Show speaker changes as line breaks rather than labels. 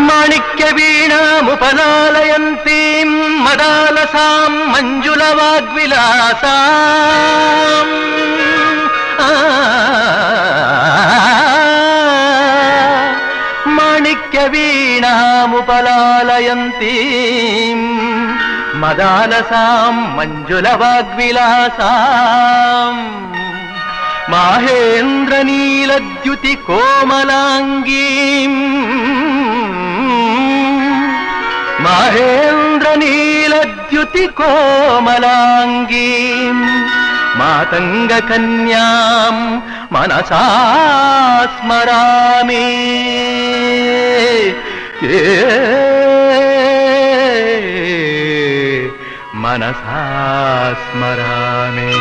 మాణిక్యవీణాముపలాలయంతీం మదాలసాం మంజులవాగ్విలాసాం మాణిక్యవీణాముపలాలయంతీం మదాలసాం మంజులవాగ్విలాసాం మాహేంద్రనీలద్యుతి కోమలాంగీం మాహేంద్రనీలద్యుతి కోమలాంగీం మాతంగకన్యాం మనసా స్మరామి మనసా స్మరామి.